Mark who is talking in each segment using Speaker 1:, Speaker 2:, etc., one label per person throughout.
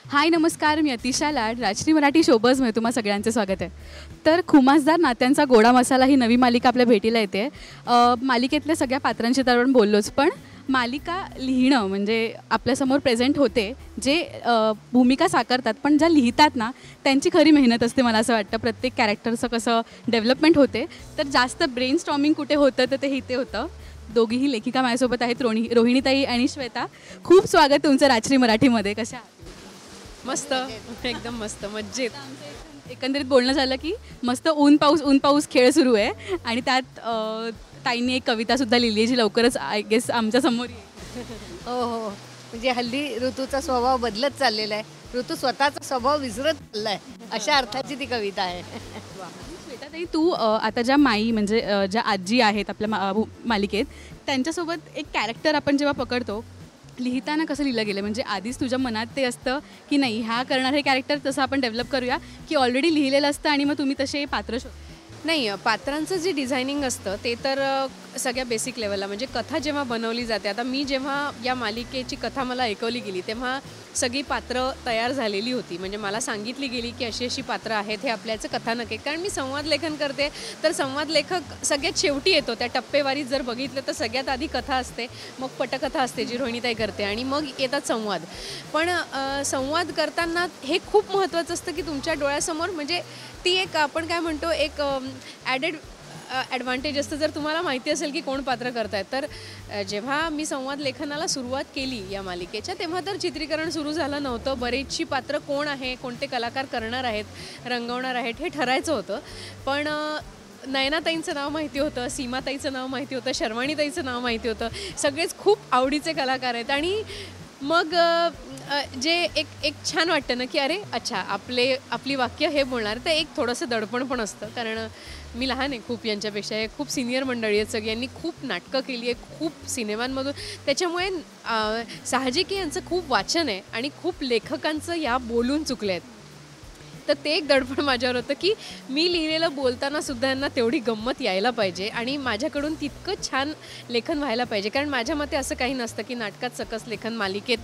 Speaker 1: हाय नमस्कार, मी अतिशा लाड. राजश्री मराठी शोबजमध्ये तुम्हा सगळ्यांचं स्वागत आहे. तर खुमासदार नात्यांचा गोडा मसाला ही नवी मालिका आपल्या भेटीला येते. मालिकेतल्या सगळ्या पात्रांशी तर आपण बोललोच, पण मालिका लिहिणं म्हणजे आपल्यासमोर प्रेझेंट होते, जे भूमिका साकारतात, पण ज्या लिहितात ना त्यांची खरी मेहनत असते. मला असं वाटतं प्रत्येक कॅरेक्टरचं कसं डेव्हलपमेंट होते. तर जास्त ब्रेन स्टॉर्मिंग कुठे होतं तर ते इथे होतं. दोघीही लेखिका माझ्यासोबत आहेत, रोहिणीताई आणि श्वेता. खूप स्वागत तुमचं राजश्री मराठीमध्ये. कशा आहात?
Speaker 2: मस्त, एकदम मस्त, मज्जेत.
Speaker 1: एकंदरीत बोलणं झालं की मस्त ऊन पाऊस खेळ सुरू आहे आणि त्यात ताईंनी एक कवितासुद्धा लिहिली आहे, जी लवकरच आय गेस आमच्या समोर येईल.
Speaker 3: हो हो, म्हणजे हल्ली ऋतूचा स्वभाव बदलत चाललेला आहे. ऋतू स्वतःचा स्वभाव विसरत चालला आहे, अशा अर्थाची ती कविता आहे.
Speaker 1: श्वेताताई, तू आता ज्या माई म्हणजे ज्या आजी आहेत आपल्या मालिकेत, त्यांच्यासोबत एक कॅरेक्टर आपण जेव्हा पकडतो, लिहिताना कसं लिहिलं गेलं? म्हणजे आधीच तुझ्या मनात ते असतं की नाही, ह्या करणार हे कॅरेक्टर तसं आपण डेव्हलप करूया, की ऑलरेडी लिहिलेलं असतं आणि मग तुम्ही तसे पात्र
Speaker 2: नाही, पात्रांचं जे डिझायनिंग असतं ते तर सगळ्या बेसिक लेवलला, म्हणजे कथा जेव्हा बनवली जाते. आता मी जेव्हा या मालिकेची कथा मला ऐकवली गेली तेव्हा सगळी पात्रं तयार झालेली होती. म्हणजे मला सांगितली गेली की अशी अशी पात्रं आहेत, हे आपल्याचं कथानक आहे. कारण मी संवाद लेखन करते, तर संवाद लेखक सगळ्यात शेवटी येतो. त्या टप्पेवारीत जर बघितलं तर सगळ्यात आधी कथा असते, मग पटकथा असते जी रोहिणीताई करते, आणि मग येतात संवाद. पण संवाद करताना हे खूप महत्त्वाचं असतं की तुमच्या डोळ्यासमोर, म्हणजे ती एक आपण काय म्हणतो, एक ॲडेड ॲडव्हान्टेज असतं जर तुम्हाला माहिती असेल की कोण पात्र करतायत. तर जेव्हा मी संवाद लेखनाला सुरुवात केली या मालिकेच्या, तेव्हा तर चित्रीकरण सुरू झालं नव्हतं. बरेचशी पात्र कोण आहे, कोणते कलाकार करणार आहेत, रंगवणार आहेत, हे ठरायचं होतं. पण नयनाताईंचं नाव माहिती होतं, सीमाताईचं नाव माहिती होतं, शर्वाणीताईचं नाव माहिती होतं. सगळेच खूप आवडीचे कलाकार आहेत. आणि मग जे एक छान वाटतं ना की अरे अच्छा, आपली वाक्य हे बोलणार, तर एक थोडंसं दडपण पण असतं. कारण मी लहान आहे खूप यांच्यापेक्षा, हे खूप सिनियर मंडळी आहेत, सगळ्यांनी खूप नाटकं केली आहे खूप सिनेमांमधून. त्याच्यामुळे साहजिक यांचं खूप वाचन आहे आणि खूप लेखकांचं या बोलून चुकले आहेत. तर ते एक दडपण माझ्यावर होतं की मी लिहिलेलं बोलताना सुद्धा यांना तेवढी गंमत यायला पाहिजे आणि माझ्याकडून तितकं छान लेखन व्हायला पाहिजे. कारण माझ्या मते असं काही नसतं की नाटकात सकस लेखन मालिकेत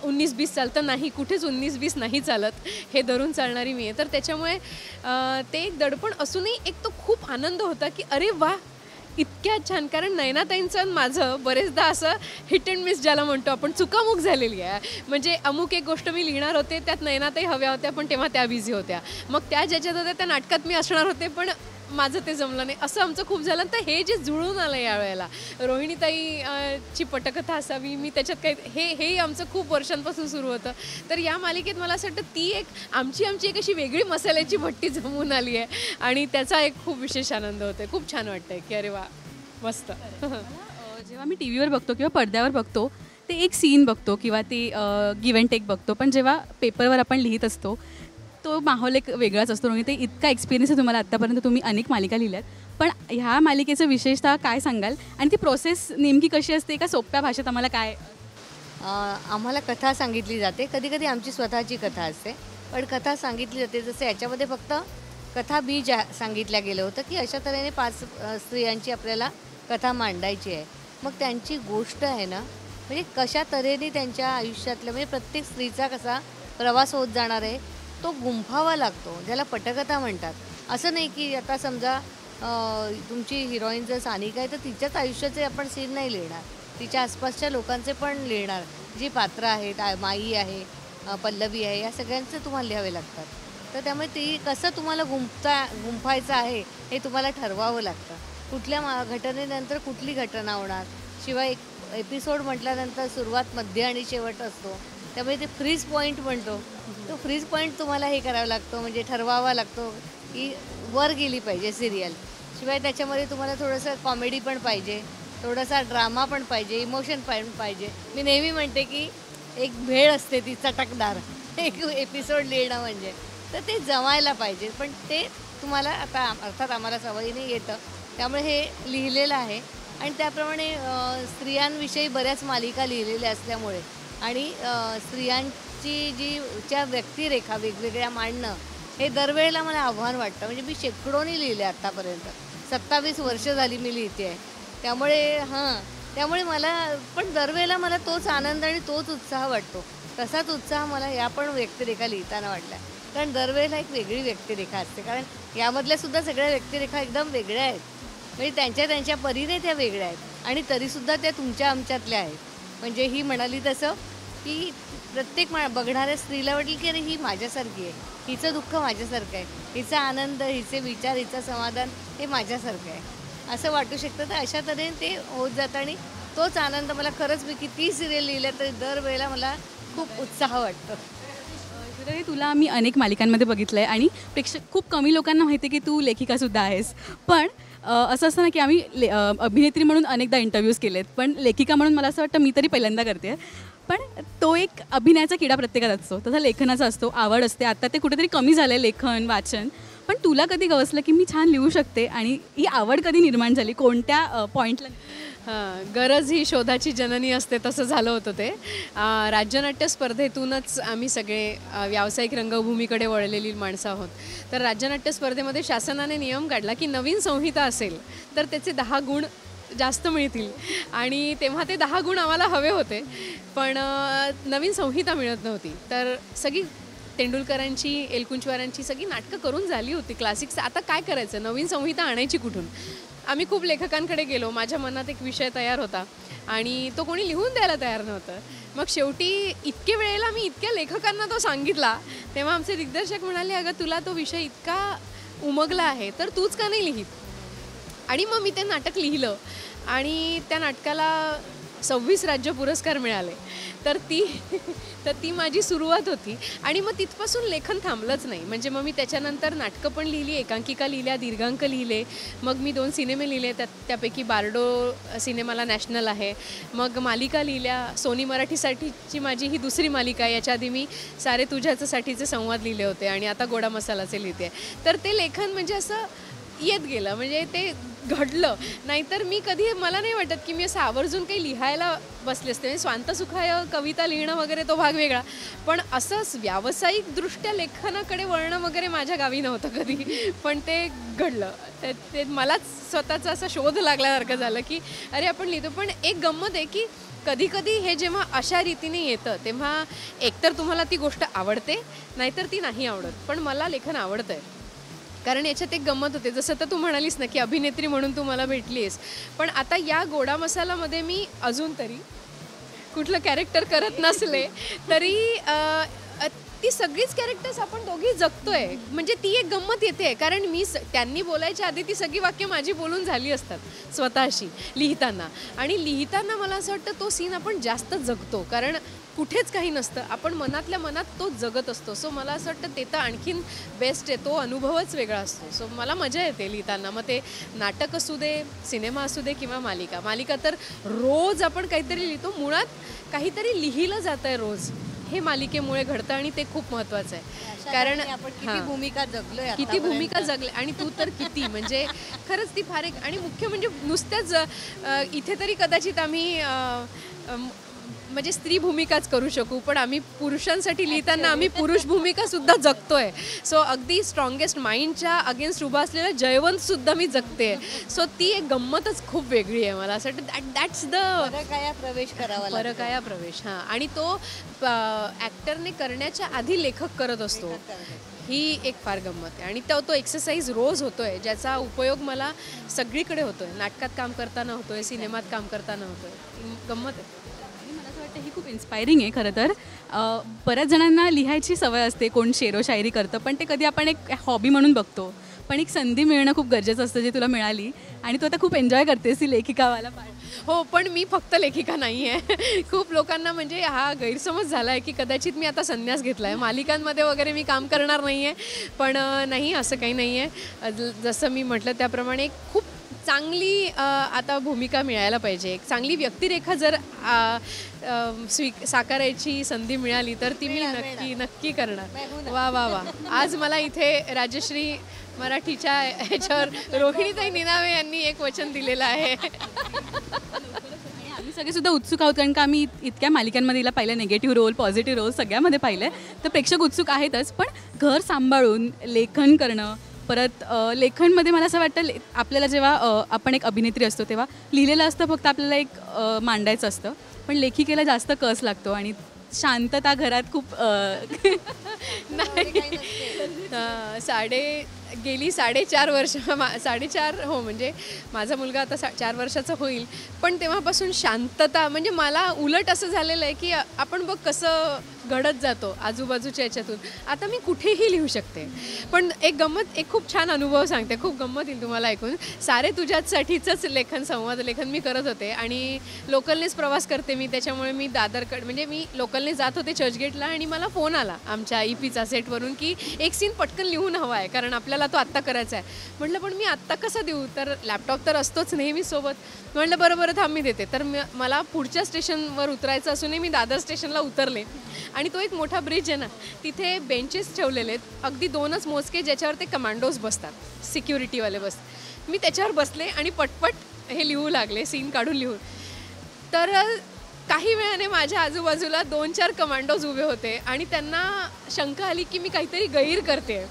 Speaker 2: 19-20 चालतं. नाही, कुठेच 19-20 नाही चालत, हे धरून चालणारी मी आहे. तर त्याच्यामुळे ते एक दडपण असूनही एक तो खूप आनंद होता की अरे वा, इतक्या छान. कारण नयनाताईंचं माझं बरेचदा असं हिट अँड मिस ज्याला म्हणतो आपण, चुकामुक झालेली आहे. म्हणजे अमुक एक गोष्ट मी लिहिणार होते, त्यात नयनाताई हव्या होत्या, पण तेव्हा त्या बिझी होत्या. मग त्या ज्याच्यात होत्या त्या नाटकात मी असणार होते, पण माझं ते जमलं नाही. असं आमचं खूप झालं. तर हे जे जुळून आलं यावेळेला, रोहिणीताई ची पटकथा असावी, मी त्याच्यात काही हेही आमचं खूप वर्षांपासून सुरू होतं. तर या मालिकेत मला असं वाटतं ती एक आमची एक अशी वेगळी मसाल्याची भट्टी जमून आली आहे आणि त्याचा एक खूप विशेष आनंद होतो. खूप छान वाटतं की अरे वा, मस्त.
Speaker 1: जेव्हा मी टी व्हीवर बघतो किंवा पडद्यावर बघतो, ते एक सीन बघतो किंवा ते गिव्ह अँड टेक बघतो, पण जेव्हा पेपरवर आपण लिहित असतो तो माहोल एक वेगळाच असतो. ते इतका एक्सपिरियन्स आहे तुम्हाला. आत्तापर्यंत तुम्ही अनेक मालिका लिहिल्यात, पण ह्या मालिकेचं विशेषतः काय सांगाल? आणि ती प्रोसेस नेमकी कशी असते? का सोप्या भाषेत आम्हाला काय?
Speaker 3: आम्हाला कथा सांगितली जाते. कधी कधी आमची स्वतःची कथा असते, पण कथा सांगितली जाते. जसं याच्यामध्ये फक्त कथा बीज सांगितलं गेलं होतं की अशा तऱ्हेने 5 स्त्रियांची आपल्याला कथा मांडायची आहे. मग त्यांची गोष्ट आहे ना, म्हणजे कशा तऱ्हेने त्यांच्या आयुष्यातलं, म्हणजे प्रत्येक स्त्रीचा कसा प्रवास होत जाणार आहे तो गुंफावा लागतो, ज्याला पटकथा म्हणतात. असं नाही की आता समजा तुमची हिरोईन जर सानिका आहे तर तिच्याच आयुष्याचे आपण सीन नाही लिहिणार, तिच्या आसपासच्या लोकांचे पण लिहिणार. जी पात्र आहेत, माई आहे, पल्लवी आहे, या सगळ्यांचे तुम्हाला लिहावे लागतात. तर त्यामुळे ती कसं तुम्हाला गुंफायचं आहे हे तुम्हाला ठरवावं लागतं. कुठल्या घटनेनंतर कुठली घटना होणार. शिवाय एक एपिसोड म्हटल्यानंतर सुरुवात, मध्य आणि शेवट असतो. त्यामुळे ते फ्रीज पॉईंट म्हणतो, तो फ्रीज पॉईंट तुम्हाला हे करावा लागतो, म्हणजे ठरवावा लागतो की वर गेली पाहिजे सिरियल. शिवाय त्याच्यामध्ये तुम्हाला थोडंसं कॉमेडी पण पाहिजे, थोडासा ड्रामा पण पाहिजे, इमोशन पण पाहिजे. मी नेहमी म्हणते की एक भेळ असते ती चटकदार एक एपिसोड लिहिणं म्हणजे. तर ते जमायला पाहिजे, पण ते तुम्हाला आता अर्थात आम्हाला सवयीने येतं, त्यामुळे हे लिहिलेलं आहे. आणि त्याप्रमाणे स्त्रियांविषयी बऱ्याच मालिका लिहिलेल्या असल्यामुळे आणि स्त्रियांची ज्या व्यक्तिरेखा वेगवेगळ्या मांडणं, हे दरवेळेला मला आव्हान वाटतं. म्हणजे मी शेकडोनी लिहिले आत्तापर्यंत, 27 वर्ष झाली मी लिहिते आहे. त्यामुळे त्यामुळे मला पण दरवेळेला मला तोच आनंद आणि तोच उत्साह वाटतो. तसाच उत्साह मला या पण व्यक्तिरेखा लिहिताना वाटला. कारण दरवेळेला एक वेगळी व्यक्तिरेखा असते, कारण यामधल्या सुद्धा सगळ्या व्यक्तिरेखा एकदम वेगळ्या आहेत. म्हणजे त्यांच्या त्यांच्या परीने त्या वेगळ्या आहेत आणि तरीसुद्धा त्या तुमच्या आमच्यातल्या आहेत. म्हणजे ही म्हणाली तसं की प्रत्येक बघणाऱ्या स्त्रीला वाटेल की अरे ही माझ्यासारखी आहे, हिचं दुःख माझ्यासारखं आहे, हिचा आनंद, हिचे विचार, हिचं समाधान हे माझ्यासारखं आहे असं वाटू शकतं. तर अशा तऱ्हेने ते होत जातं आणि तोच आनंद मला खरंच मी किती सिरियल लिहिल्या तरी दरवेळेला मला खूप उत्साह वाटतो.
Speaker 1: तरी तुला आम्ही अनेक मालिकांमध्ये बघितलं आहे आणि प्रेक्षक खूप कमी लोकांना माहिती आहे की तू लेखिकासुद्धा आहेस. पण असं असतं ना की आम्ही अभिनेत्री म्हणून अनेकदा इंटरव्ह्यूज केलेत, पण लेखिका म्हणून मला असं वाटतं मी तरी पहिल्यांदा करते. पण तो एक अभिनयाचा किडा प्रत्येकात असतो, तसा लेखनाचा असतो, आवड असते. आता ते कुठेतरी कमी झालं आहे लेखन वाचन. पण तुला कधी गवसलं की मी छान लिहू शकते आणि ही आवड कधी निर्माण झाली, कोणत्या पॉईंटला?
Speaker 2: गरज ही शोधाची जननी असते तसं झालं होतं ते. राज्यनाट्य स्पर्धेतूनच आम्ही सगळे व्यावसायिक रंगभूमीकडे वळलेली माणसं आहोत. तर राज्यनाट्य स्पर्धेमध्ये शासनाने नियम काढला की नवीन संहिता असेल तर त्याचे 10 गुण जास्त मिळतील आणि तेव्हा ते 10 गुण आम्हाला हवे होते. पण नवीन संहिता मिळत नव्हती. तर सगळी तेंडुलकरांची, एलकुंचवारांची सगळी नाटकं करून झाली होती क्लासिक्स. आता काय करायचं, नवीन संहिता आणायची कुठून? आम्ही खूप लेखकांकडे गेलो. माझ्या मनात एक विषय तयार होता आणि तो कोणी लिहून द्यायला तयार नव्हतं. मग शेवटी इतके वेळेला मी इतक्या लेखकांना तो सांगितला, तेव्हा आमचे दिग्दर्शक म्हणाले अगं तुला तो विषय इतका उमगला आहे तर तूच का नाही लिहित? आणि मग मी ते नाटक लिहिलं आणि त्या नाटकाला 26 राज्य पुरस्कार मिळाले. तर ती माझी सुरुवात होती आणि मग तिथपासून लेखन थांबलंच नाही. म्हणजे मग मी त्याच्यानंतर नाटकं पण लिहिली, एकांकिका लिहिल्या, दीर्घांक लिहिले. मग मी 2 सिनेमे लिहिले, त्यापैकी बार्डो सिनेमाला नॅशनल आहे. मग मालिका लिहिल्या. सोनी मराठीसाठीची माझी ही दुसरी मालिका आहे. याच्या आधी मी सारे तुझ्यासाठीचे संवाद लिहिले होते आणि आता गोडा मसालाचे लिहिते. तर ते लेखन म्हणजे असं येत गेलं, म्हणजे ते घडलं. नाहीतर मी कधी, मला नाही वाटत की मी असं आवर्जून काही लिहायला बसले असते. म्हणजे स्वांतसुखाय कविता लिहिणं वगैरे तो भाग वेगळा, पण असंच व्यावसायिकदृष्ट्या लेखनाकडे वळणं वगैरे माझ्या गावी नव्हतं कधी. पण ते घडलं. ते मलाच स्वतःचा असा शोध लागल्यासारखं झालं की अरे आपण लिहितो. पण एक गंमत आहे की कधी कधी हे जेव्हा अशा रीतीने येतं तेव्हा एकतर तुम्हाला ती गोष्ट आवडते, नाहीतर ती नाही आवडत. पण मला लेखन आवडतं आहे. कारण याच्यात एक गंमत होते, जसं तर तू म्हणालीस ना की अभिनेत्री म्हणून तू मला भेटलीस, पण आता या गोडा मसालामध्ये मी अजून तरी कुठलं कॅरेक्टर करत नसले तरी ती सगळीच कॅरेक्टर्स आपण दोघी जगतोय. म्हणजे ती एक गंमत येते, कारण मी त्यांनी बोलायच्या आधी ती सगळी वाक्य माझी बोलून झाली असतात स्वतःशी लिहिताना. आणि लिहिताना मला असं वाटतं तो सीन आपण जास्त जगतो, कारण कुठेच काही नसतं, आपण मनातल्या मनात तो जगत असतो. सो मला असं वाटतं ते तर आणखीन बेस्ट आहे, तो अनुभवच वेगळा असतो. सो मला मजा येते लिहिताना. मग ते नाटक असू दे, सिनेमा असू दे किंवा मालिका तर रोज आपण काहीतरी लिहितो. मुळात काहीतरी लिहिलं जातं आहे रोज, हे मालिकेमुळे घडतं आणि ते खूप महत्त्वाचं आहे. कारण
Speaker 3: आपण किती भूमिका जगलोय,
Speaker 2: किती भूमिका जगले आणि तू तर किती, म्हणजे खरंच ती फार एक. आणि मुख्य म्हणजे नुसत्याच इथे तरी कदाचित आम्ही म्हणजे स्त्री भूमिकाच करू शकू, पण आम्ही पुरुषांसाठी लिहिताना आम्ही पुरुष भूमिकासुद्धा जगतोय. सो अगदी स्ट्रॉंगेस्ट माइंडच्या अगेन्स्ट उभा असलेला जयवंतसुद्धा मी जगते. सो ती एक गंमतच खूप वेगळी आहे. मला असं वाटतं दॅट्स द
Speaker 3: परकाया प्रवेश करावा,
Speaker 2: परकाया प्रवेश. हां, आणि तो ॲक्टरने करण्याच्या आधी लेखक करत असतो. ही एक फार गंमत आहे आणि तो एक्सरसाइज रोज होतो आहे, ज्याचा उपयोग मला सगळीकडे होतो आहे. नाटकात काम करताना होतो आहे, सिनेमात काम करताना होतो आहे. गंमत आहे.
Speaker 1: ही खूप इन्स्पायरिंग आहे खरं तर. बऱ्याच जणांना लिहायची सवय असते, कोण शेरो शायरी करतं, पण ते कधी आपण एक हॉबी म्हणून बघतो. पण एक संधी मिळणं खूप गरजेचं असतं, जे तुला मिळाली आणि तू आता खूप एन्जॉय करतेस ही लेखिकावाला पार्ट.
Speaker 2: हो, पण मी फक्त लेखिका नाही आहे. खूप लोकांना म्हणजे हा गैरसमज झाला आहे की कदाचित मी आता संन्यास घेतला आहे, मालिकांमध्ये वगैरे मी काम करणार नाही आहे. पण नाही, असं काही नाही आहे. जसं मी म्हटलं त्याप्रमाणे खूप चांगली आता भूमिका मिळायला पाहिजे. एक चांगली व्यक्तिरेखा जर साकारायची संधी मिळाली तर ती मी नक्की करणार. वा वा वा. आज मला इथे राजश्री मराठीच्या ह्याच्यावर रोहिणीताई निनावे यांनी एक वचन दिलेलं आहे.
Speaker 1: आम्ही सगळे सुद्धा उत्सुक आहोत, कारण का आम्ही इतक्या मालिकांमध्ये हिला पाहिलं, निगेटिव्ह रोल, पॉझिटिव्ह रोल सगळ्यामध्ये पाहिलं. तर प्रेक्षक उत्सुक आहेतच, पण घर सांभाळून लेखन करणं, परत लेखनमध्ये मला असं वाटतं आपल्याला जेव्हा आपण एक अभिनेत्री असतो तेव्हा लिहिलेलं असतं फक्त आपल्याला एक मांडायचं असतं, पण लेखिकेला जास्त कस लागतो आणि शांतता घरात खूप
Speaker 2: नाही गेली 4.5 वर्ष 4.5 हो म्हणजे माझा मुलगा आता 4 वर्षाचा होईल, पण तेव्हापासून शांतता म्हणजे मला उलट असं झालेलं आहे की आपण बघ कसं घडत जातो आजूबाजूच्या याच्यातून. आता मी कुठेही लिहू शकते. पण एक खूप छान अनुभव सांगते, खूप गंमत येईल तुम्हाला ऐकून. सारे तुझ्यासाठीचंच संवाद लेखन मी करत होते आणि लोकलनेच प्रवास करते मी, त्याच्यामुळे मी दादरकडे म्हणजे मी लोकलने जात होते चर्चगेटला आणि मला फोन आला आमच्या EPचा सेटवरून की एक सीन पटकन लिहून हवा आहे कारण आपल्याला तो आत्ता करायचा आहे. म्हटलं पण मी आत्ता कसा देऊ, तर लॅपटॉप तर असतोच नेहमी सोबत. म्हटलं बरं थांब मी देते. तर मला पुढच्या स्टेशनवर उतरायचं असूनही मी दादर स्टेशनला उतरले आणि तो एक मोठा ब्रिज आहे ना, तिथे बेंचेस ठेवलेले आहेत अगदी 2च मोजके ज्याच्यावर ते कमांडोज बसतात, सिक्युरिटीवाले बसतात. मी त्याच्यावर बसले आणि पटपट हे लिहू लागले, सीन काढून लिहून. तर काही वेळाने माझ्या आजूबाजूला 2-4 कमांडोज उभे होते आणि त्यांना शंका आली की मी काहीतरी गैर करते.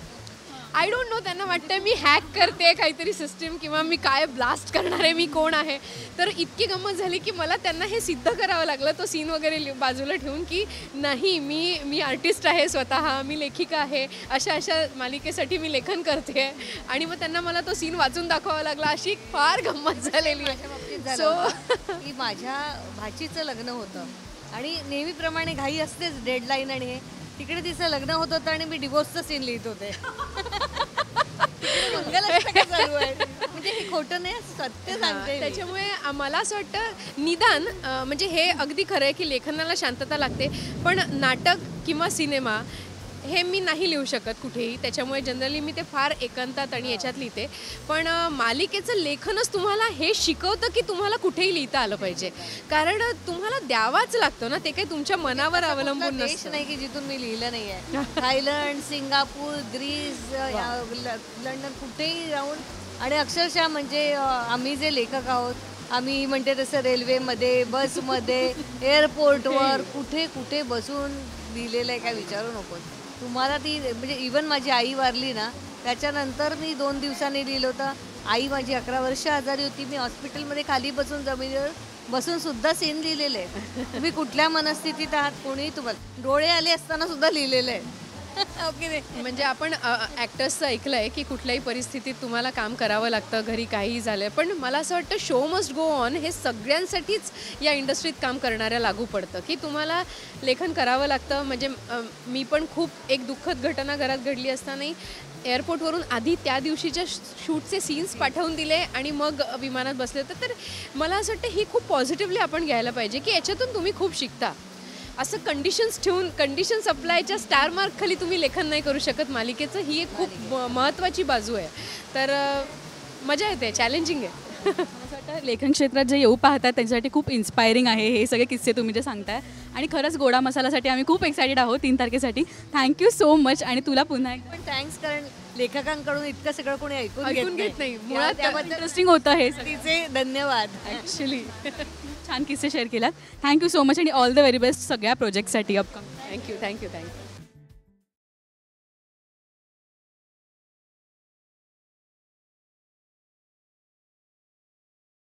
Speaker 2: आय डोंट नो, त्यांना वाटतं मी हॅक करते काहीतरी सिस्टीम किंवा मी काय ब्लास्ट करणार आहे, मी कोण आहे. तर इतकी गंमत झाली की मला त्यांना हे सिद्ध करावं लागलं, तो सीन वगैरे बाजूला ठेवून की नाही मी आर्टिस्ट आहे स्वतः, मी लेखिका आहे, अशा मालिकेसाठी मी लेखन करते. आणि मग त्यांना मला तो सीन वाचून दाखवावा लागला. अशी फार गंमत झालेली.
Speaker 3: सो की माझ्या भाचीचं लग्न होतं आणि नेहमीप्रमाणे घाई असतेच, डेडलाईन आणि हे. तिकडे तिचं लग्न होत होतं आणि मी डिवोर्सचं सीन लिहित होते. मंगलाष्टका चालू आहे. म्हणजे हे खोटं नाही, सत्य सांगते.
Speaker 2: त्याच्यामुळे मला असं वाटतं निदान म्हणजे हे अगदी खरं आहे की लेखनाला शांतता लागते, पण नाटक किंवा सिनेमा हे मी नाही लिहू शकत कुठेही. त्याच्यामुळे जनरली मी ते फार एकांतात आणि याच्यात लिहिते. पण मालिकेचं लेखनच तुम्हाला हे शिकवतं की तुम्हाला कुठेही लिहिता आलं पाहिजे, कारण तुम्हाला द्यावाच लागतं ना, ते काही तुमच्या मनावर अवलंबून
Speaker 3: देश
Speaker 2: नसतं.
Speaker 3: नाही की जिथून मी लिहिलं नाही आहे. थायलंड, सिंगापूर, ग्रीस, लंडन, कुठेही राहून आणि अक्षरशः म्हणजे आम्ही जे लेखक आहोत, आम्ही म्हणते तसं रेल्वेमध्ये, बसमध्ये, एअरपोर्टवर कुठे कुठे बसून लिहिलेलं आहे, काय विचारू नकोस. तुम्हाला ती म्हणजे इवन माझी आई वारली ना, त्याच्यानंतर मी 2 दिवसांनी लिहिलं होतं. आई माझी 11 वर्ष आजारी होती. मी हॉस्पिटलमध्ये खाली बसून जमिनीवर बसून सुद्धा सीन लिहिलेले आहे. तुम्ही कुठल्या मनस्थितीत आहात कोणीही तुम्हाला डोळे आले असताना सुद्धा लिहिलेलं आहे. ओके नाही
Speaker 2: म्हणजे आपण ॲक्टर्सचं ऐकलं आहे की कुठल्याही परिस्थितीत तुम्हाला काम करावं लागतं, घरी काहीही झालं. पण मला असं वाटतं शो मस्ट गो ऑन हे सगळ्यांसाठीच या इंडस्ट्रीत काम करणाऱ्या लागू पडतं की तुम्हाला लेखन करावं लागतं. म्हणजे मी पण खूप एक दुःखद घटना घरात घडली असतानाही एअरपोर्टवरून आधी त्या दिवशीच्या शूटचे सीन्स पाठवून दिले आणि मग विमानात बसले होते. तर मला असं वाटतं ही खूप पॉझिटिव्हली आपण घ्यायला पाहिजे की याच्यातून तुम्ही खूप शिकता. असं कंडिशन्स ठेवून कंडिशन्स अप्लायच्या स्टार मार्क खाली तुम्ही लेखन नाही करू शकत मालिकेचं. ही एक खूप महत्त्वाची बाजू आहे. तर मजा येते, चॅलेंजिंग आहे.
Speaker 1: असं वाटतं लेखन क्षेत्रात जे येऊ पाहतात त्यांच्यासाठी खूप इन्स्पायरिंग आहे हे सगळे किस्से तुम्ही जे सांगताय. आणि खरंच गोडा मसालासाठी आम्ही खूप एक्सायटेड आहोत 3 तारखेसाठी. Thank you so much. आणि तुला पुन्हा एकदा
Speaker 3: पण थँक्स, कारण लेखकांकडून इतकं सगळं कोणी
Speaker 2: ऐकून घेत नाही.
Speaker 1: मुळात त्याबद्दल इंटरेस्टिंग होतं हे.
Speaker 3: तिचे धन्यवाद.
Speaker 2: ॲक्च्युली
Speaker 1: छान किस्से शेअर केलात. थँक्यू सो मच आणि ऑल द व्हेरी बेस्ट सगळ्या प्रोजेक्टसाठी अपकमिंग.
Speaker 2: थँक्यू.